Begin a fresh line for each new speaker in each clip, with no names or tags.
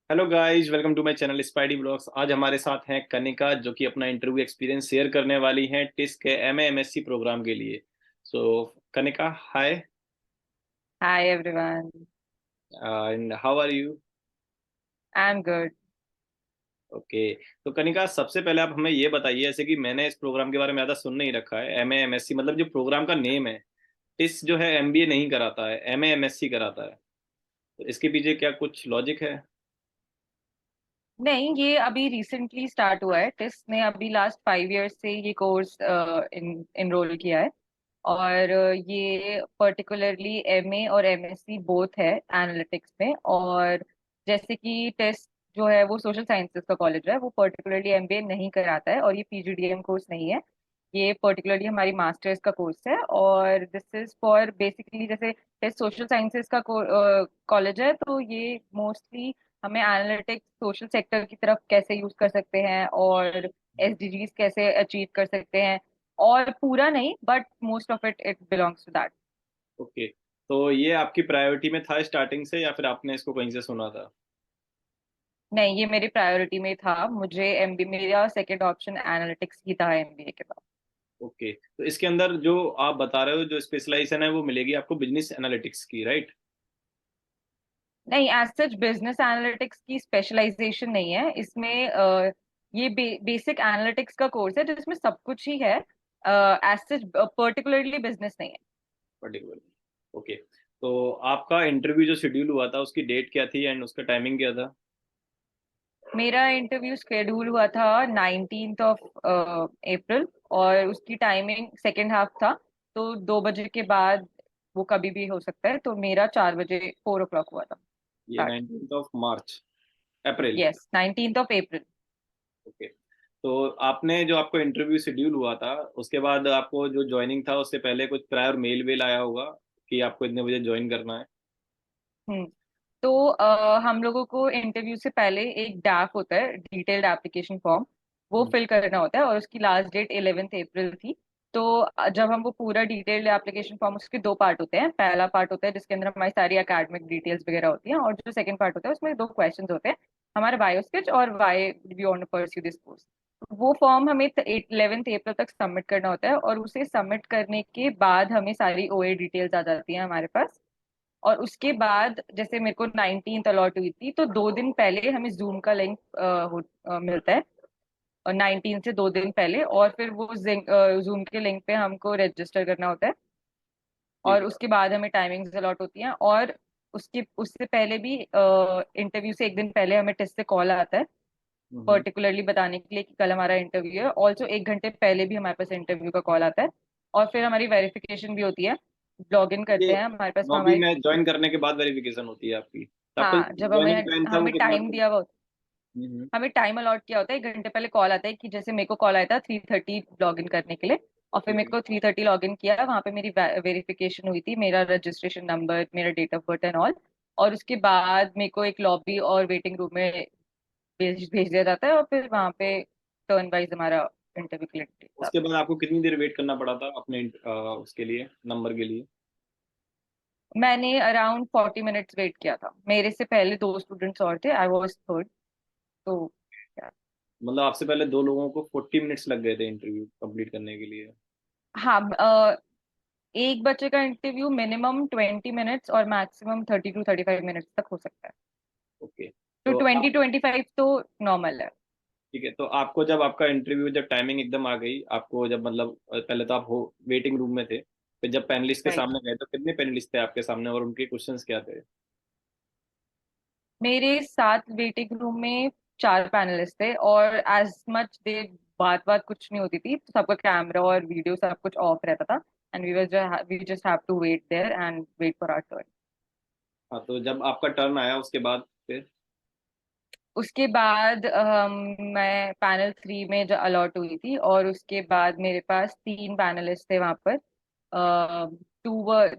Hello guys, welcome to my channel Spidey Blogs. आज हमारे साथ हैं कनिका, जो कि अपना इंटरव्यू एक्सपीरियंस शेयर करने वाली हैं टिस के एमए एमएससी प्रोग्राम के लिए। So Kanika, hi
Hi everyone,
and how are you?
I'm good.
Okay. तो कनिका, सबसे पहले आप हमें ये बताइए, ऐसे कि मैंने इस प्रोग्राम के बारे में ज़्यादा सुन नहीं रखा है। एमए एमएससी मतलब जो प्रोग्राम का नेम है, टिस जो है एमबीए नहीं कराता है, एमए एमएससी कराता है। तो इसके पीछे क्या कुछ लॉजिक है?
नहीं, ये अभी रिसेंटली स्टार्ट हुआ है। टिस ने अभी लास्ट 5 इयर्स से ये कोर्स इनरोल किया है। और ये पर्टिकुलरली एमए और एमएससी बोथ है एनालिटिक्स में। और जैसे कि टेस्ट जो है वो सोशल साइंसेज का कॉलेज है, वो पर्टिकुलरली एमबीए नहीं कराता है और ये पीजीडीएम कोर्स नहीं है। ये पर्टिकुलरली हमारी मास्टर्स का कोर्स है और दिस इज फॉर बेसिकली, जैसे टेस्ट सोशल साइंसेज का कॉलेज है, तो ये मोस्टली हमें एनालिटिक्स सोशल सेक्टर की तरफ कैसे यूज कर सकते हैं और एसडीजीज कैसे अचीव कर सकते हैं। और पूरा नहीं, but most of it it belongs to that.
Okay. तो ये आपकी प्रायोरिटी में था स्टार्टिंग से, या फिर आपने इसको कहीं से सुना था?
नहीं, ये मेरी प्रायोरिटी में था। मुझे एमबी मेरा सेकंड ऑप्शन एनालिटिक्स ही था एमबीए के बाद।
ओके, तो इसके अंदर जो आप बता रहे हो, जो स्पेशलाइजेशन है, वो मिलेगी आपको बिजनेस एनालिटिक्स की, राइट?
नहीं, एज सच बिजनेस एनालिटिक्स की स्पेशलाइजेशन नहीं है इसमें। ये बेसिक एनालिटिक्स का कोर्स है जिसमें सब कुछ ही है। एज सच पर्टिकुलरली बिजनेस नहीं है।
पर्टिकुलर। ओके। तो आपका इंटरव्यू जो शेड्यूल हुआ था, उसकी डेट क्या थी एंड उसका टाइमिंग क्या था?
मेरा इंटरव्यू स्केड्यूल हुआ था 19th ऑफ अप्रैल, और उसकी टाइमिंग सेकेंड हाफ था। तो 2 बजे के बाद वो कभी भी हो सकता है, तो मेरा 4 बजे 4 o'clock हुआ था
ये
start.
19 April.
Yes, 19th of April.
Okay. तो आपने जो आपको इंटरव्यू शेड्यूल हुआ था, उसके बाद आपको जो ज्वाइनिंग था, उससे पहले कुछ प्रायर मेल वेल आया होगा कि आपको इतने बजे ज्वाइन करना है?
हम्म। तो हम लोगों को इंटरव्यू से पहले एक डैफ होता है, डिटेल्ड एप्लीकेशन फॉर्म। वो
हम्म।
फिल करना होता है और उसकी लास्ट डेट 11th अप्रैल थी। तो जब हम वो पूरा डिटेल्ड एप्लीकेशन फॉर्म, उसके दो पार्ट होते हैं। पहला पार्ट होता है जिसके अंदर हमारी सारी एकेडमिक डिटेल्स वगैरह होती हैं, और जो सेकंड पार्ट होता है उसमें दो क्वेश्चन होते हैं, हमारा बायो स्केच और why we want to pursue this course. वो फॉर्म हमें 11th अप्रैल तक सबमिट करना होता है, और उसे सबमिट करने के बाद हमें सारी ओए डिटेल्स आ जाती हैं हमारे पास। और उसके बाद जैसे मेरे को 19th अलॉट हुई थी, तो 2 दिन पहले हमें जूम का लिंक मिलता है। और 19 से 2 दिन पहले, और फिर वो जूम के लिंक पे हमको रजिस्टर करना होता है।
ठीक
और
है।
उसके बाद हमें टाइमिंग्स अलॉट होती हैं। और उसके उससे पहले भी, इंटरव्यू से 1 दिन पहले हमें टेस्ट से कॉल आता है,
हम्म।
पर्टिकुलरली बताने के लिए कि कल हमारा इंटरव्यू है। ऑल्सो 1 घंटे पहले भी हमारे पास इंटरव्यू का कॉल आता है। और फिर हमारी वेरिफिकेशन भी होती है। लॉग इन
ये
करते हैं हमारे पास
लॉगिन
हमारी।
में ज्वाइन करने के बाद वेरिफिकेशन होती है आपकी? तो आपका
हाँ, जब हमें
ज्वाइनिंग टाइम था वो
हमें
कितना
टाइम
था?
दिया हुआ,
हम्म।
हमें टाइम अलॉट किया होता है। 1 घंटे पहले कॉल आता है कि जैसे मेरे को कॉल आया था 3:30 लॉग इन करने के लिए। और फिर
ठीक
मेरे
है।
को 3:30 लॉग इन किया, वहाँ पे मेरी वेरिफिकेशन हुई थी, मेरा रजिस्ट्रेशन नंबर, मेरा date of birth and all. और उसके बाद मेरे को एक लॉबी और वेटिंग रूम में भेज भेज दिया जाता है, और फिर वहाँ पे टर्न वाइज हमारा इंटरव्यू क्लिक था।
उसके बाद आपको कितनी देर वेट करना पड़ा था अपने उसके लिए, नंबर के लिए?
मैंने अराउंड 40 मिनट्स वेट किया था। मेरे से पहले दो स्टूडेंट्स और थे, आई वॉज थर्ड। तो
मतलब आपसे पहले दो लोगों को 40 मिनट्स लग गए थे इंटरव्यू कंप्लीट करने के लिए?
हाँ, एक बच्चे का इंटरव्यू मिनिमम 20 मिनट्स और मैक्सिमम 30 to 35 मिनट्स तक हो सकता है।
ओके।
तो
तो
20-25 तो नॉर्मल है।
ठीक है। तो आपको जब आपका इंटरव्यू, जब टाइमिंग एकदम आ गई आपको, जब मतलब पहले तो आप हो वेटिंग रूम में थे, फिर जब पैनलिस्ट के
राइट।
सामने गए तो कितने पैनलिस्ट थे आपके सामने और उनके क्वेश्चंस क्या थे?
मेरे साथ वेटिंग रूम में 4 पैनलिस्ट थे, और एज मच दे बात बात कुछ नहीं होती थी, तो सबका कैमरा और वीडियो सब कुछ ऑफ रहता था। And we just have to wait there and wait for our turn.
हाँ, तो जब आपका टर्न आया उसके बाद फिर?
उसके बाद मैं पैनल 3 में जो अलॉट हुई थी, और उसके बाद मेरे पास 3 पैनलिस्ट थे वहां पर।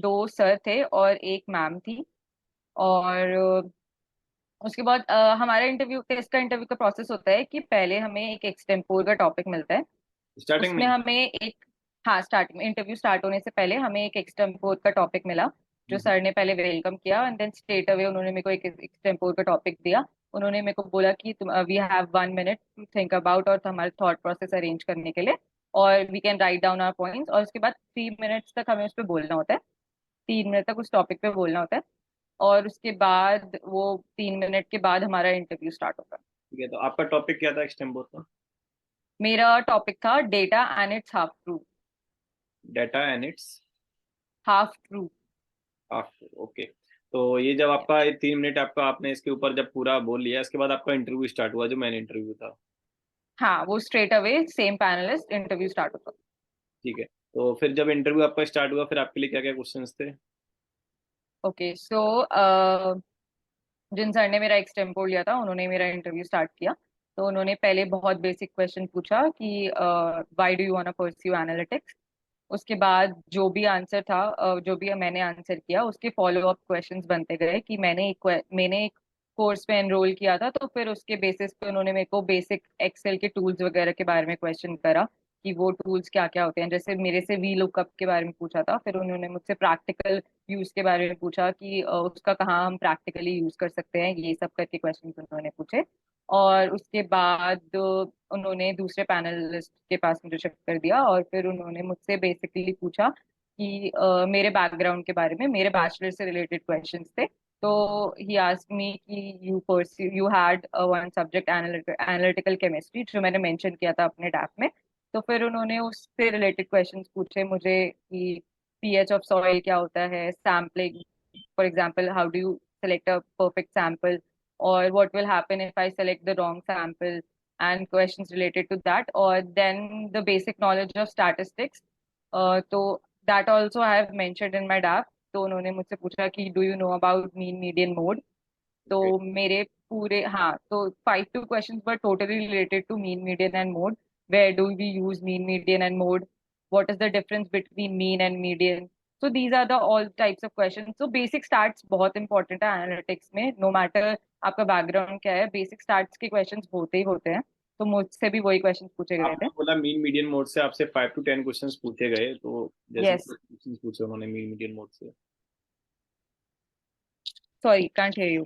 दो सर थे और एक मैम थी। और उसके बाद हमारा इंटरव्यू टेस्ट का इंटरव्यू का प्रोसेस होता है कि पहले हमें एक एक्सटेम्पोर का टॉपिक मिलता है।
स्टार्टिंग में
उसमें
ही?
हमें एक, हाँ, स्टार्टिंग में इंटरव्यू स्टार्ट होने से पहले हमें एक एक्सटेम्पोर का टॉपिक मिला, जो
हम्म।
सर ने पहले वेलकम किया, एंड देन स्ट्रेट अवे उन्होंने मेरे को एक एक्सटेम्पोर का टॉपिक दिया। उन्होंने मेरे को बोला कि तुम we have 1 minute to think about, और हमारे थॉट प्रोसेस अरेंज करने के लिए, और we can write down our points, और उसके बाद 3 मिनट्स तक हमें उस पर बोलना होता है। 3 मिनट तक उस टॉपिक पे बोलना होता है, और उसके बाद वो 3 मिनट के बाद हमारा इंटरव्यू स्टार्ट होता है।
ठीक है, तो आपका टॉपिक क्या था एक्सटेम्पोर का?
मेरा टॉपिक था data and it's half true.
Data and it's
half true.
After, okay. तो ये जब आपका ये 3 मिनट आपका आपने इसके ऊपर जब पूरा बोल लिया, इसके बाद आपका इंटरव्यू स्टार्ट हुआ, जो मैंने इंटरव्यू था।
हाँ, वो straight away same panelist interview start होता।
ठीक है, तो फिर जब इंटरव्यू आपका स्टार्ट हुआ, फिर आपके लिए क्या क्या क्वेश्चंस थे?
ओके, सो जिन सर ने मेरा एक्सटेम्पोर लिया था उन्होंने मेरा इंटरव्यू स्टार्ट किया। तो उन्होंने पहले बहुत बेसिक क्वेश्चन पूछा कि why do you want to pursue analytics. उसके बाद जो भी आंसर था, जो भी मैंने आंसर किया, उसके फॉलो अप क्वेश्चंस बनते गए कि मैंने एक कोर्स में एनरोल किया था, तो फिर उसके बेसिस पे उन्होंने मेरे को बेसिक एक्सेल के टूल्स वगैरह के बारे में क्वेश्चन करा कि वो टूल्स क्या क्या होते हैं। जैसे मेरे से वी लुकअप के बारे में पूछा था, फिर उन्होंने मुझसे प्रैक्टिकल यूज के बारे में पूछा कि उसका कहाँ हम प्रैक्टिकली यूज कर सकते हैं, ये सब करके क्वेश्चन उन्होंने पूछे। और उसके बाद उन्होंने दूसरे पैनलिस्ट के पास मुझे शिफ्ट कर दिया, और फिर उन्होंने मुझसे बेसिकली पूछा कि मेरे बैकग्राउंड के बारे में, मेरे बैचलर से रिलेटेड क्वेश्चंस थे। तो ही आस्क्ड मी कि you had one subject analytical chemistry, जो मैंने मेंशन किया था अपने डैप में। तो फिर उन्होंने उससे रिलेटेड क्वेश्चंस पूछे मुझे कि पीएच ऑफ सॉइल क्या होता है, sampling, for example how do you select a perfect sample, or what will happen if I select the wrong sample, and questions related to that, or then the basic knowledge of statistics. तो that also I have mentioned in my draft। तो उन्होंने मुझसे पूछा कि do you know about mean median mode. तो
okay.
मेरे पूरे, हाँ, तो 5 2 questions were totally related to mean median and mode। where do we use mean median and mode, what is the difference between mean and median। so these are the all types of questions। so basic stats बहुत important है analytics में, no matter आपका background क्या है, basic starts के questions होते ही होते हैं। तो मुझसे भी वही क्वेश्चंस पूछे गए
आपने
थे।
बोला मीन मीडियन मोड से आपसे 5 to 10 क्वेश्चंस पूछे गए, तो जैसे
यस।
क्वेश्चंस पूछे उन्होंने मीन मीडियन मोड से?
Sorry, can't hear you.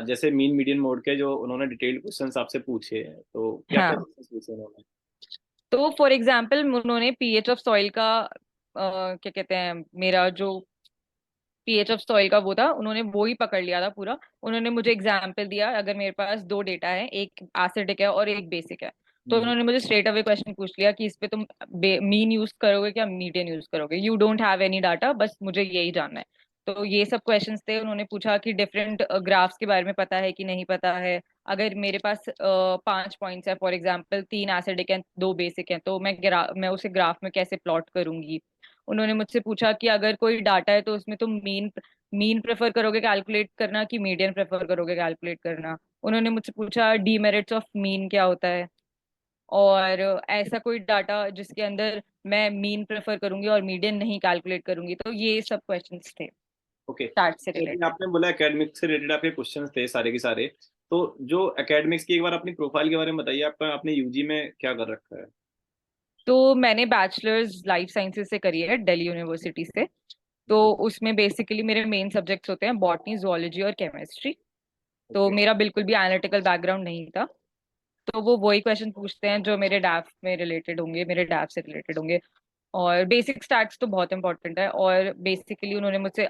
जैसे मीन मीडियन मोड के जो उन्होंने डिटेल्ड क्वेश्चंस आपसे पूछे, तो क्या क्या
हाँ,
क्वेश्चंस पूछे उन्होंने?
तो फॉर एग्जाम्पल उन्होंने पीएच ऑफ सॉइल का क्या कहते हैं, मेरा जो पीएच ऑफ सॉइल का वो था, उन्होंने वो ही पकड़ लिया था पूरा। उन्होंने मुझे एग्जाम्पल दिया, अगर मेरे पास दो डेटा है, एक एसिडिक है और एक बेसिक है, तो
हम्म।
उन्होंने मुझे स्ट्रेट अवे क्वेश्चन पूछ लिया कि इस पे तुम मीन यूज करोगे क्या मीडियन यूज करोगे, you don't have any data, बस मुझे यही जानना है। तो ये सब क्वेश्चंस थे। उन्होंने पूछा कि डिफरेंट ग्राफ्स के बारे में पता है कि नहीं पता है। अगर मेरे पास 5 पॉइंट्स है, फॉर एग्जाम्पल 3 एसिडिक हैं 2 बेसिक हैं, तो मैं उसे ग्राफ में कैसे प्लॉट करूंगी। उन्होंने मुझसे पूछा कि अगर कोई डाटा है तो उसमें तुम मीन प्रेफर करोगे कैलकुलेट करना कि मीडियन प्रेफर करोगे कैलकुलेट करना। उन्होंने मुझसे पूछा डीमेरिट्स ऑफ मीन क्या होता है, और ऐसा कोई डाटा जिसके अंदर मैं मीन प्रेफर करूंगी और मीडियन नहीं कैलकुलेट करूंगी। तो ये सब क्वेश्चंस थे
ओके,
स्टार्ट से
तो अभी
रिलेटेड।
आपने बोला एकेडमिक्स से रिलेटेड आपके क्वेश्चंस थे सारे के सारे। तो जो एकेडमिक्स की, एक बार अपनी प्रोफाइल के बारे में बताइए, आपका आपने यूजी में क्या कर रखा है?
तो मैंने बैचलर्स लाइफ साइंसेज से करी है दिल्ली यूनिवर्सिटी से। तो उसमें बेसिकली मेरे मेन सब्जेक्ट्स होते हैं बॉटनी, जुअलोजी और केमिस्ट्री। तो
ओके।
मेरा बिल्कुल भी एनालिटिकल बैकग्राउंड नहीं था। तो वो वही क्वेश्चन पूछते हैं जो मेरे डैफ में रिलेटेड होंगे, मेरे डैफ से रिलेटेड होंगे। और बेसिक स्टैट्स तो बहुत इंपॉर्टेंट है। और बेसिकली उन्होंने मुझसे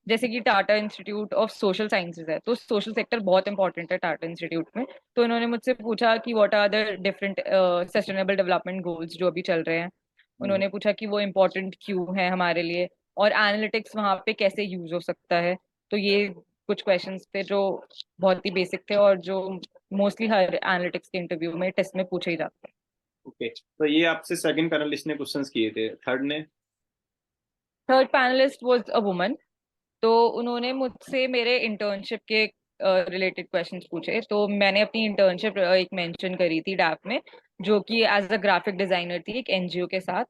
जैसे कि Tata institute of social sciences है, तो सोशल सेक्टर बहुत इंपॉर्टेंट है टाटा इंस्टीट्यूट में। तो उन्होंने मुझसे पूछा कि what are the different sustainable development goals जो अभी चल रहे हैं।
हम्म।
उन्होंने पूछा कि वो इम्पोर्टेंट क्यों है हमारे लिए, और एनालिटिक्स वहाँ पे कैसे यूज हो सकता है। तो ये कुछ क्वेश्चंस थे जो बहुत ही बेसिक थे, और जो मोस्टली हर एनालिटिक्स के इंटरव्यू में टेस्ट में पूछे ही जाते हैं।
ओके, तो ये आपसे सेकंड पैनलिस्ट ने क्वेश्चंस किए थे, थर्ड ने?
Third panelist was a woman. तो उन्होंने मुझसे मेरे इंटर्नशिप के रिलेटेड क्वेश्चंस पूछे। तो मैंने अपनी इंटर्नशिप एक मेंशन करी थी डैप में, जो कि एज अ ग्राफिक डिजाइनर थी एक एनजीओ के साथ।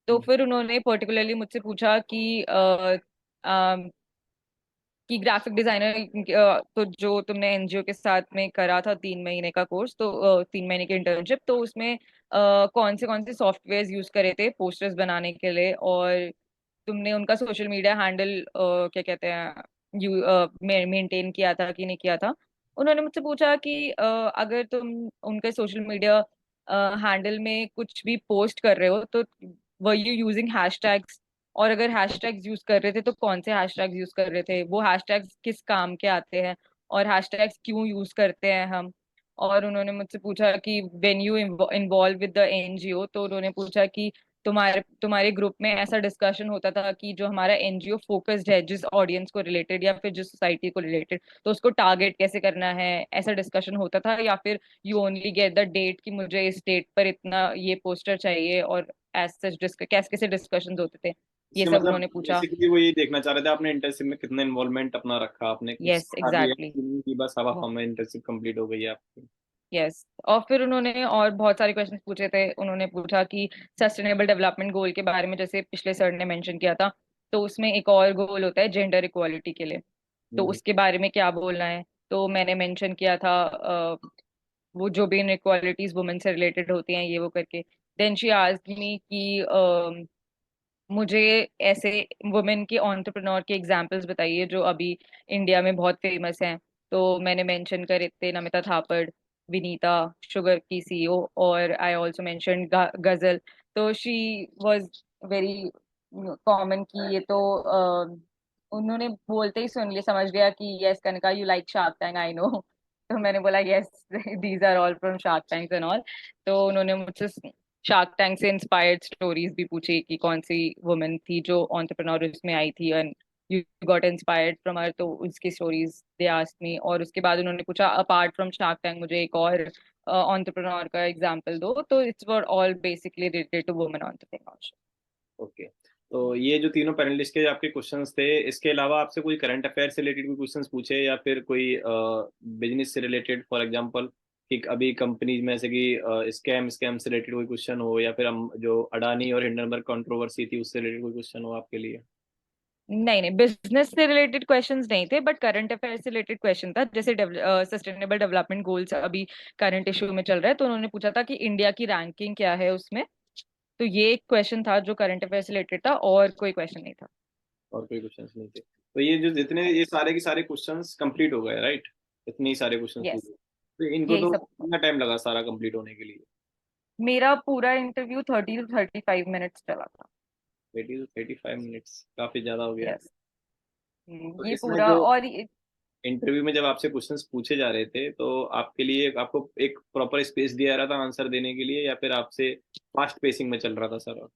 तो
हम्म।
फिर उन्होंने पर्टिकुलरली मुझसे पूछा कि ग्राफिक डिजाइनर, तो जो तुमने एनजीओ के साथ में करा था 3 महीने का कोर्स, तो 3 महीने की इंटर्नशिप, तो उसमें कौन से सॉफ्टवेयर यूज करे थे पोस्टर्स बनाने के लिए, और तुमने उनका सोशल मीडिया हैंडल क्या कहते हैं यू मेंटेन किया था कि नहीं किया था। उन्होंने मुझसे पूछा कि अगर तुम उनके सोशल मीडिया हैंडल में कुछ भी पोस्ट कर रहे हो तो वर यू यूजिंग हैशटैग्स, और अगर हैशटैग्स यूज कर रहे थे तो कौन से हैशटैग्स यूज कर रहे थे, वो हैशटैग्स किस काम के आते हैं, और हैशटैग्स क्यों यूज करते हैं हम। और उन्होंने मुझसे पूछा कि when you involve with the NGO, तो उन्होंने पूछा कि तुम्हारे तुम्हारे ग्रुप में ऐसा डिस्कशन होता था कि जो हमारा एनजीओ फोकस्ड है जिस ऑडियंस को रिलेटेड या फिर जिस सोसाइटी को रिलेटेड, तो उसको टारगेट कैसे करना है, ऐसा डिस्कशन होता था, या फिर you only get the date कि मुझे इस डेट पर इतना ये पोस्टर चाहिए, और एज सच कैसे कैसे डिस्कशंस होते थे, ये
इसके
सब
मतलब
उन्होंने पूछा।
बेसिकली वो यही देखना चाह रहे थे आपने इंटर्नशिप में कितना इन्वॉल्वमेंट अपना रखा, आपने कुछ
यस
सीखा भी है
एग्जैक्टली।
कि नहीं, कि बस हवा हवा में इंटर्नशिप कंप्लीट हो गई है आपकी।
यस, और फिर उन्होंने और बहुत सारे क्वेश्चंस पूछे थे। उन्होंने पूछा कि सस्टेनेबल डेवलपमेंट गोल के बारे में, जैसे पिछले सर ने मेंशन किया था, तो उसमें एक और गोल होता है जेंडर इक्वालिटी के लिए, तो
हम्म।
उसके बारे में क्या बोलना है। तो मैंने मेंशन किया था वो जो भी इनइक्वालिटीज वुमेन से रिलेटेड होती हैं ये वो करके। देन शी आस्क्ड मी कि मुझे ऐसे वुमेन के एंटरप्रेन्योर के एग्जांपल्स बताइए जो अभी इंडिया में बहुत फेमस हैं। तो मैंने मेंशन करे थे नमिता थापड़, विनीता, शुगर की सीईओ, और आई आल्सो मेंशन गजल। तो शी वाज वेरी कॉमन की ये तो उन्होंने बोलते ही सुन लिया, समझ गया कि yes Kanika you like Shark Tank, I know. तो मैंने बोला yes these are all from Shark Tank and all. तो उन्होंने मुझसे शार्क टैंक से इंस्पायर्ड स्टोरीज भी पूछी कि कौन सी वुमेन थी जो एंटरप्रेन्योर में आई थी and you got inspired from her, तो उसकी स्टोरीज दे आस्क्ड मी। और उसके बाद उन्होंने पूछा अपार्ट फ्रॉम शार्क टैंक मुझे एक और एंटरप्रेन्योर का एग्जांपल दो, तो it's were all basically related to women entrepreneurship.
Okay. तो ये जो तीनों पैनलिस्ट के आपके क्वेश्चंस थे, इसके अलावा आपसे कोई करंट अफेयर से रिलेटेड कोई क्वेश्चंस पूछे या फिर कोई बिजनेस से रिलेटेड, फॉर एग्जांपल कि अभी कंपनीज में ऐसे कि स्कैम स्कैम से रिलेटेड कोई क्वेश्चन हो, या फिर हम जो अडानी और हिंडनबर्ग कंट्रोवर्सी थी उससे रिलेटेड कोई क्वेश्चन हो आपके लिए?
नहीं नहीं, बिजनेस से रिलेटेड क्वेश्चंस नहीं थे, बट करंट अफेयर से रिलेटेड क्वेश्चन था। जैसे सस्टेनेबल डेवलपमेंट गोल्स अभी करंट इशू में चल रहा है, तो उन्होंने पूछा था कि इंडिया की रैंकिंग क्या है उसमें। तो ये एक क्वेश्चन था जो करंट अफेयर से रिलेटेड था, और कोई क्वेश्चन नहीं था।
और कोई क्वेश्चंस नहीं थे? तो ये जो जितने ये सारे के सारे क्वेश्चंस कंप्लीट हो गए, राइट? इतने ही सारे क्वेश्चंस
यस,
पूछे तो इनको
यही
तो
सब।
कितना टाइम लगा सारा कंप्लीट होने के लिए?
मेरा पूरा इंटरव्यू 30 to 35 मिनट्स चला था।
30 to 35 मिनट्स काफी ज्यादा हो गया।
यस,
तो
ये
इसमें
पूरा
जो
और
इंटरव्यू में जब आपसे क्वेश्चंस पूछे जा रहे थे, तो आपके लिए आपको एक प्रॉपर स्पेस दिया जा रहा था आंसर देने के लिए, या फिर आपसे फास्ट पेसिंग में चल रहा था सारा?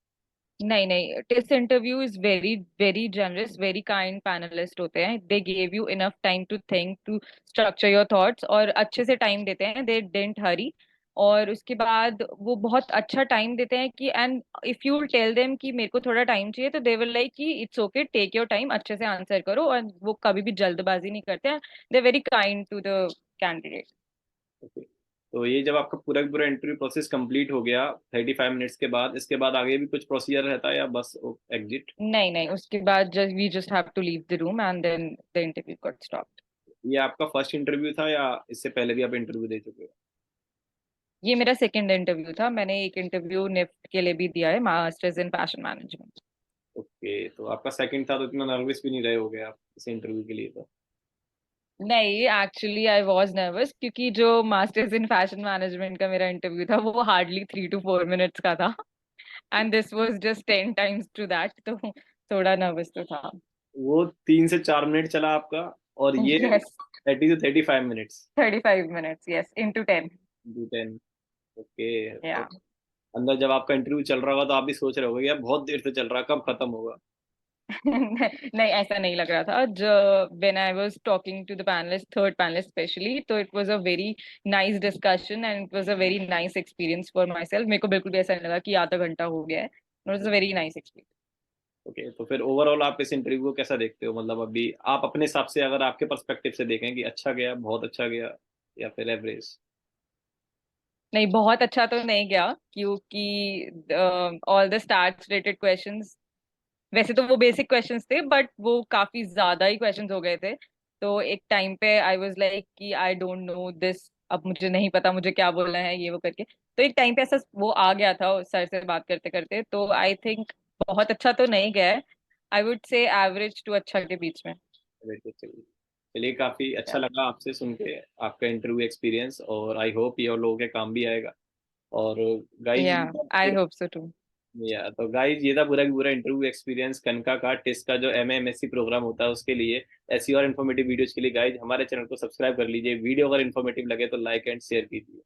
नहीं नहीं, test interview is very very generous, very kind panellist होते हैं। They gave you enough time to think, to structure your thoughts, और अच्छे से टाइम देते हैं, दे डिडंट हरी। और उसके बाद वो बहुत अच्छा टाइम देते हैं कि and if you tell them कि मेरे को थोड़ा टाइम चाहिए, तो दे विल लाइक कि it's okay, take your time, अच्छे से आंसर करो, और वो कभी भी जल्दबाजी नहीं करते हैं। They very kind to the candidate.
Okay. तो ये जब आपका पूरा का पूरा इंटरव्यू प्रोसेस कंप्लीट हो गया 35 मिनट्स के बाद, इसके बाद आगे भी कुछ प्रोसीजर रहता है या बस एग्जिट?
नहीं नहीं, उसके बाद just we just have to leave the room and then the interview got stop.
ये आपका फर्स्ट इंटरव्यू था या इससे पहले भी आप इंटरव्यू दे चुके हो?
ये मेरा सेकंड इंटरव्यू था। मैंने एक इंटरव्यू निफ्ट के लिए भी दिया है, masters in fashion management.
Okay, तो आपका सेकंड था तो इतना नर्वस भी नहीं रहे होगे आप इस इंटरव्यू के लिए तो?
नहीं, एक्चुअली आई वाज नर्वस क्योंकि जो मास्टर्स इन फैशन मैनेजमेंट का मेरा इंटरव्यू था वो हार्डली 3 to 4 मिनट्स का था, and this was just 10 times to that, तो थोड़ा नर्वस तो था।
वो 3 से 4 मिनट चला आपका, और ये
yes,
30 to 35 minutes.
35 minutes, yes, into 10।
10। Okay. तो
या
अंदर जब आपका इंटरव्यू चल रहा होगा तो आप भी सोच रहे होगे यार बहुत देर से चल रहा है, कब खत्म होगा?
नहीं, ऐसा नहीं लग रहा था। जो when I was talking to the panelist, third panelist specially, तो it was a very nice discussion and it was a very nice experience for myself. मेरे को बिल्कुल भी ऐसा नहीं लगा कि आधा घंटा हो गया है। It was a very nice experience.
Okay, तो फिर ओवरऑल आप इस इंटरव्यू को कैसा देखते हो? मतलब अभी आप अपने हिसाब से, अगर आपके पर्सपेक्टिव से देखें कि अच्छा गया, बहुत अच्छा गया, या फिर एवरेज?
नहीं, बहुत अच्छा तो नहीं गया क्योंकि all the start related questions, वैसे तो वो बेसिक क्वेश्चंस थे बट वो काफी ज्यादा ही क्वेश्चंस हो गए थे। तो एक टाइम पे आई वाज लाइक कि आई डोंट नो दिस, अब मुझे नहीं पता मुझे क्या बोलना है ये वो करके। तो एक टाइम पे ऐसा वो आ गया था सर से बात करते करते, तो आई थिंक बहुत अच्छा तो नहीं गया है। I would say average to अच्छा के बीच में।
एवरेज तो चलिए। चलिए, काफी अच्छा
Yeah.
लगा आपसे सुन के आपका इंटरव्यू एक्सपीरियंस, और आई होप ये और लोगों के काम भी आएगा। और guys,
Yeah, I hope so too.
या तो गाइज ये था पूरा की पूरा इंटरव्यू एक्सपीरियंस कनका का टेस्ट का जो एमएमएससी प्रोग्राम होता है उसके लिए। ऐसी और इन्फॉर्मेटिव वीडियोज के लिए गाइज हमारे चैनल को सब्सक्राइब कर लीजिए। वीडियो अगर इन्फॉर्मेटिव लगे तो लाइक एंड शेयर कीजिए।